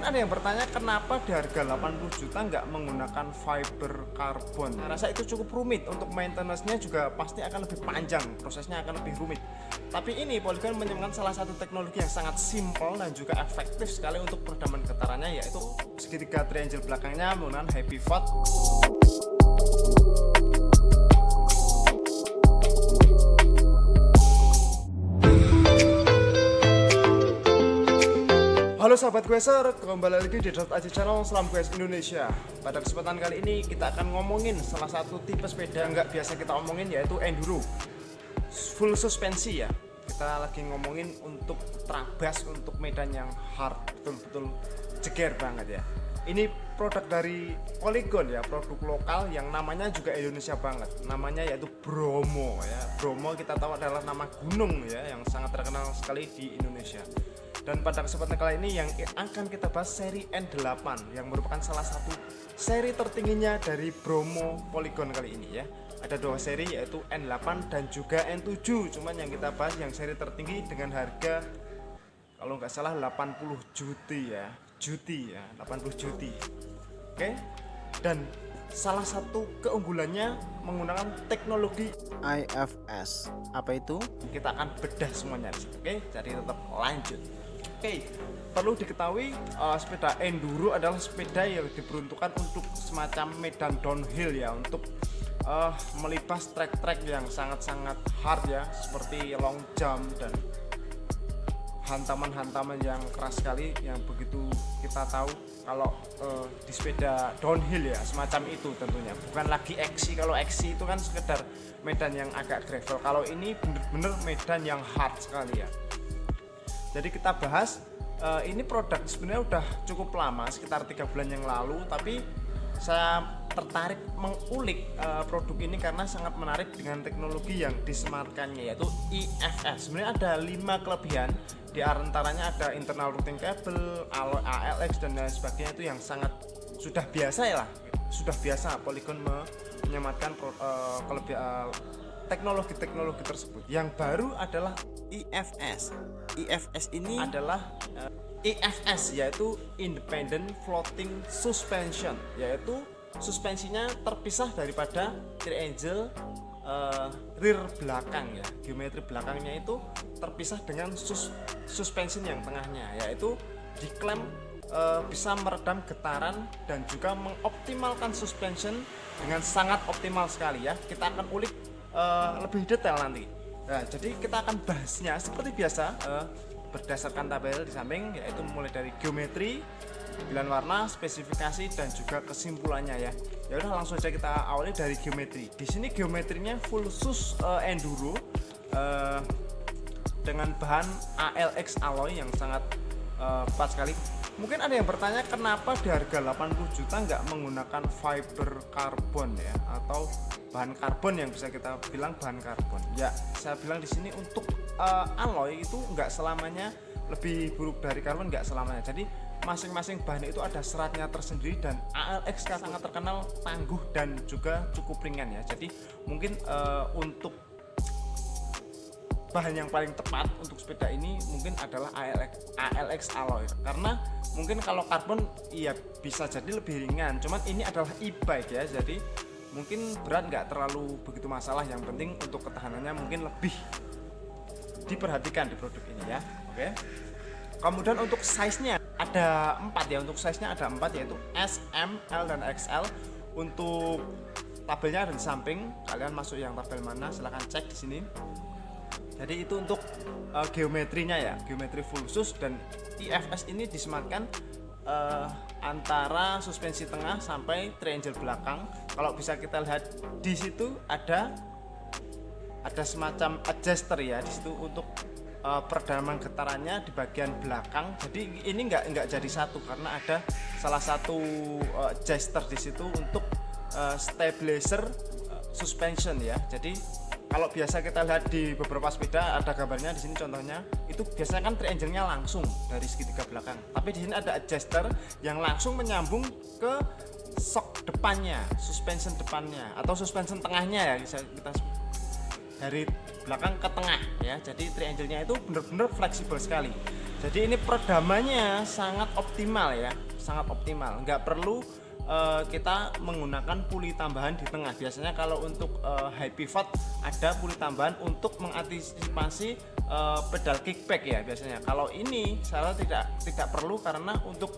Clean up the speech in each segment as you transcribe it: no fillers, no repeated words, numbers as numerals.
Mungkin ada yang bertanya kenapa di harga 80 juta nggak menggunakan fiber karbon. Saya rasa itu cukup rumit, untuk maintenance-nya juga pasti akan lebih panjang, prosesnya akan lebih rumit. Tapi ini Polygon menyumbangkan salah satu teknologi yang sangat simpel dan juga efektif sekali untuk peredaman getarannya, yaitu segitiga triangle belakangnya menggunakan high pivot. Halo sahabat Gueser, kembali lagi di .aji Channel, salam Gues Indonesia. Pada kesempatan kali ini kita akan ngomongin salah satu tipe sepeda yang nggak biasa kita omongin, yaitu enduro full suspensi ya. Kita lagi ngomongin untuk trabas, untuk medan yang hard, betul-betul jeger banget ya. Ini produk dari Polygon ya, produk lokal yang namanya juga Indonesia banget. Namanya yaitu Bromo ya. Bromo kita tahu adalah nama gunung ya, yang sangat terkenal sekali di Indonesia. Dan pada kesempatan kali ini yang akan kita bahas seri N8 yang merupakan salah satu seri tertingginya dari Bromo Polygon kali ini ya. Ada dua seri yaitu N8 dan juga N7. Cuman yang kita bahas yang seri tertinggi dengan harga kalau nggak salah 80 juti ya. 80 juti. Oke. Dan salah satu keunggulannya menggunakan teknologi IFS. Apa itu? Kita akan bedah semuanya di situ. Oke, jadi tetap lanjut. Oke, perlu diketahui sepeda enduro adalah sepeda yang diperuntukkan untuk semacam medan downhill ya, untuk melibas trek-trek yang sangat-sangat hard ya, seperti long jump dan hantaman-hantaman yang keras sekali, yang begitu kita tahu kalau di sepeda downhill ya, semacam itu tentunya. Bukan lagi XC, kalau XC itu kan sekedar medan yang agak gravel, kalau ini bener-bener medan yang hard sekali ya. Jadi kita bahas ini produk sebenarnya udah cukup lama, sekitar 3 bulan yang lalu, tapi saya tertarik mengulik produk ini karena sangat menarik dengan teknologi yang disematkannya, yaitu IFS. Sebenarnya ada 5 kelebihan, di antaranya ada internal routing cable, alloy ALX dan lain sebagainya, itu yang sangat sudah biasa ya lah, sudah biasa Polygon menyematkan teknologi-teknologi tersebut. Yang baru adalah IFS. IFS ini adalah IFS, yaitu Independent Floating Suspension, yaitu suspensinya terpisah daripada triangle rear belakang ya. Geometri belakangnya itu terpisah dengan suspension yang tengahnya, yaitu diklaim bisa meredam getaran dan juga mengoptimalkan suspension dengan sangat optimal sekali ya. Kita akan ulik lebih detail nanti. Nah, jadi kita akan bahasnya seperti biasa berdasarkan tabel di samping, yaitu mulai dari geometri, pilihan warna, spesifikasi dan juga kesimpulannya ya. Ya udah langsung aja kita awali dari geometri. Di sini geometrinya full sus enduro dengan bahan ALX alloy yang sangat pas sekali. Mungkin ada yang bertanya kenapa di harga 80 juta nggak menggunakan fiber karbon ya, atau bahan karbon yang bisa kita bilang bahan karbon. Ya, saya bilang di sini untuk alloy itu nggak selamanya lebih buruk dari karbon, nggak selamanya. Jadi masing-masing bahan itu ada seratnya tersendiri, dan ALX sangat terkenal tangguh dan juga cukup ringan ya. Jadi mungkin untuk bahan yang paling tepat untuk sepeda ini mungkin adalah ALX alloy, karena mungkin kalau karbon iya bisa jadi lebih ringan, cuman ini adalah e-bike ya, jadi mungkin berat nggak terlalu begitu masalah. Yang penting untuk ketahanannya mungkin lebih diperhatikan di produk ini ya. Oke. Kemudian untuk size-nya ada 4 ya, untuk size-nya ada 4, yaitu S, M, L dan XL. Untuk tabelnya ada di samping, kalian masuk yang tabel mana silahkan cek di sini. Jadi itu untuk geometrinya ya, geometri full sus, dan IFS ini disematkan antara suspensi tengah sampai triangle belakang. Kalau bisa kita lihat di situ ada semacam adjuster ya di situ untuk peredaman getarannya di bagian belakang. Jadi ini nggak jadi satu karena ada salah satu adjuster di situ untuk stabilizer suspension ya. Jadi kalau biasa kita lihat di beberapa sepeda ada gambarnya di sini contohnya, itu biasanya kan triangle-nya langsung dari segitiga belakang. Tapi di sini ada adjuster yang langsung menyambung ke shock depannya, suspension depannya atau suspension tengahnya ya, bisa kita dari belakang ke tengah ya. Jadi triangle-nya itu benar-benar fleksibel sekali. Jadi ini peredamannya sangat optimal ya, sangat optimal. Nggak perlu kita menggunakan puli tambahan di tengah. Biasanya kalau untuk high pivot ada puli tambahan untuk mengantisipasi pedal kickback ya biasanya. Kalau ini saya tidak perlu karena untuk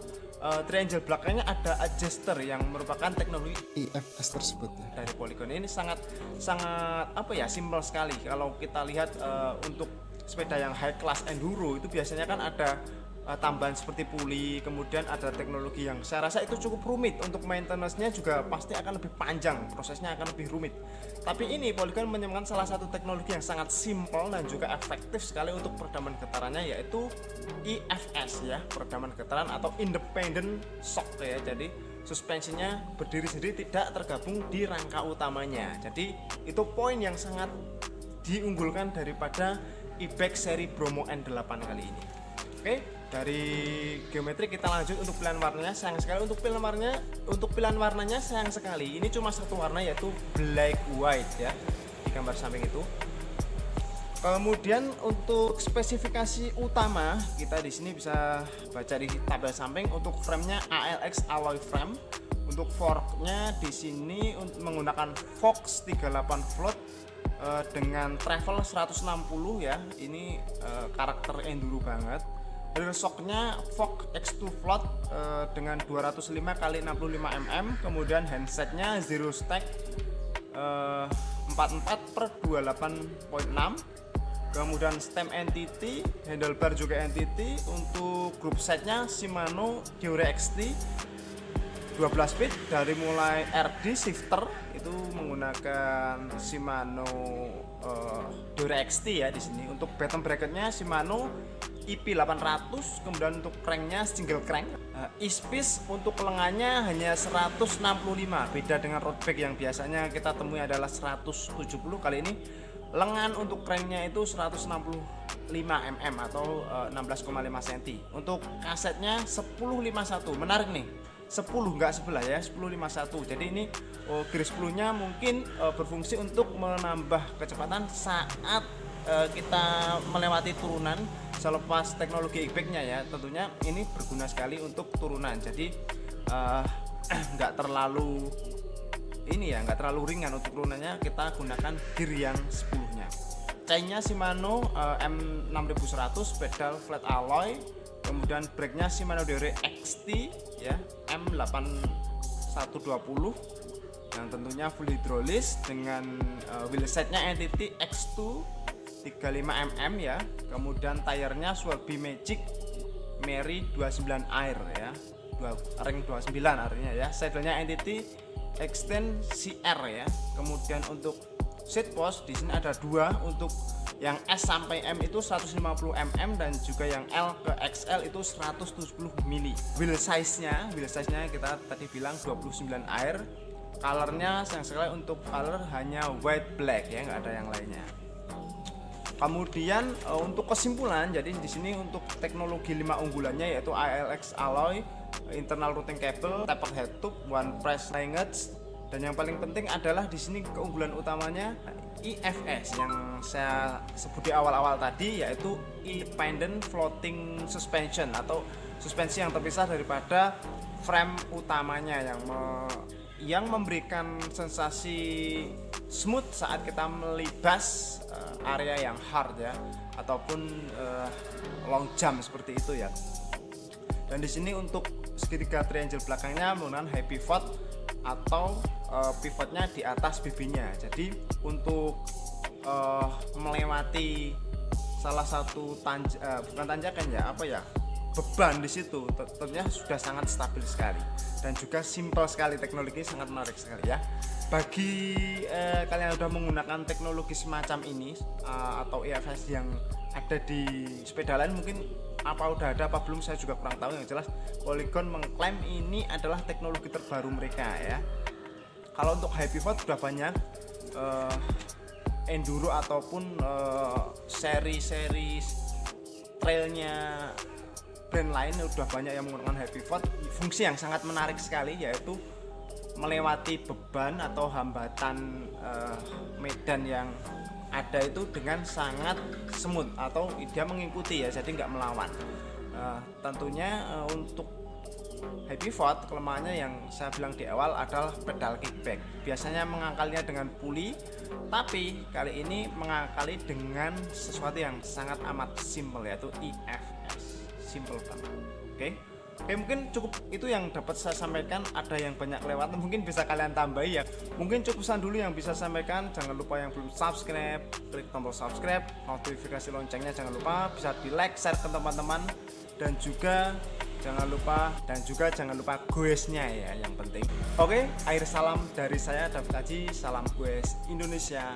triangle belakangnya ada adjuster yang merupakan teknologi IFS tersebut ya. dari Polygon. Ini sangat apa ya, simple sekali. Kalau kita lihat untuk sepeda yang high class enduro itu biasanya kan ada tambahan seperti puli, kemudian ada teknologi yang saya rasa itu cukup rumit. Untuk maintenance-nya juga pasti akan lebih panjang, prosesnya akan lebih rumit. Tapi ini Polygon menemukan salah satu teknologi yang sangat simple dan juga efektif sekali untuk peredaman getarannya, yaitu IFS ya, peredaman getaran atau independent shock ya. Jadi suspensinya berdiri sendiri, tidak tergabung di rangka utamanya. Jadi itu poin yang sangat diunggulkan daripada e-bike seri Bromo N8 kali ini. Oke, dari geometri kita lanjut untuk pilihan warnanya. Sayang sekali untuk pilihan warnanya sayang sekali. Ini cuma satu warna, yaitu black white ya di gambar samping itu. Kemudian untuk spesifikasi utama kita di sini bisa baca di tabel samping. Untuk frame-nya ALX alloy frame. Untuk forknya di sini menggunakan Fox 38 float dengan travel 160 ya. Ini karakter enduro banget. Rear shocknya Fox X2 float dengan 205 x 65 mm. Kemudian handsetnya Zero Stack 44/28.6. Kemudian stem entity, handlebar juga entity. Untuk group setnya Shimano Deore XT 12 speed dari mulai RD shifter itu menggunakan Shimano Deore XT ya di sini. Untuk bottom bracketnya Shimano IP 800, kemudian untuk cranknya single crank. E-Spice untuk lengannya hanya 165, beda dengan road bike yang biasanya kita temui adalah 170. Kali ini lengan untuk cranknya itu 165 mm atau 16,5 cm. Untuk kasetnya 1051, menarik nih, 10 nggak sebelah ya, 1051. Jadi ini garis 10 nya mungkin berfungsi untuk menambah kecepatan saat kita melewati turunan selepas teknologi e-bike-nya ya. Tentunya ini berguna sekali untuk turunan. Jadi nggak terlalu ringan untuk turunannya. Kita gunakan gear yang 10-nya. Chainnya Shimano M6100 pedal flat alloy. Kemudian brake-nya Shimano Deore XT ya, M8120 yang tentunya full hidrolis dengan wheelsetnya entity X2 35 mm ya. Kemudian tayarnya Swerby Magic Mary 29 Air ya, ring 29 artinya ya. Saddle-nya entity Extend CR ya. Kemudian untuk seat post di sini ada dua, untuk yang S sampai M itu 150 mm dan juga yang L ke XL itu 170 mm. Wheel size-nya kita tadi bilang 29 Air. Colornya sayang sekali untuk color hanya white black ya, nggak ada yang lainnya. Kemudian untuk kesimpulan, jadi di sini untuk teknologi 5 unggulannya yaitu ALX alloy, internal routing cable, tapered head tube, one press linkage, dan yang paling penting adalah di sini keunggulan utamanya IFS yang saya sebut di awal-awal tadi, yaitu independent floating suspension atau suspensi yang terpisah daripada frame utamanya yang memberikan sensasi smooth saat kita melibas area yang hard ya, ataupun long jump seperti itu ya. Dan di sini untuk segitiga triangle belakangnya menggunakan high pivot atau pivotnya di atas bibinya. Jadi untuk melewati salah satu bukan tanjakan ya, beban di situ tentunya sudah sangat stabil sekali dan juga simple sekali. Teknologi sangat menarik sekali ya. Bagi kalian yang sudah menggunakan teknologi semacam ini atau IFS yang ada di sepeda lain, mungkin apa udah ada apa belum saya juga kurang tahu. Yang jelas Polygon mengklaim ini adalah teknologi terbaru mereka ya. Kalau untuk high pivot sudah banyak enduro ataupun seri-seri trailnya brand lain udah banyak yang menggunakan high pivot. Fungsi yang sangat menarik sekali yaitu melewati beban atau hambatan medan yang ada itu dengan sangat smooth, atau dia mengikuti ya, jadi nggak melawan. Tentunya untuk high pivot kelemahannya yang saya bilang di awal adalah pedal kickback. Biasanya mengangkalnya dengan puli, tapi kali ini mengangkali dengan sesuatu yang sangat amat simple, yaitu IFS. Simple banget. Oke, mungkin cukup itu yang dapat saya sampaikan. Ada yang banyak lewat, mungkin bisa kalian tambahi ya. Mungkin cukupan dulu yang bisa saya sampaikan. Jangan lupa yang belum subscribe, klik tombol subscribe, notifikasi loncengnya jangan lupa, bisa di like, share ke teman-teman, dan juga jangan lupa goesnya ya, yang penting. Oke, akhir salam dari saya David Aji, salam goes Indonesia.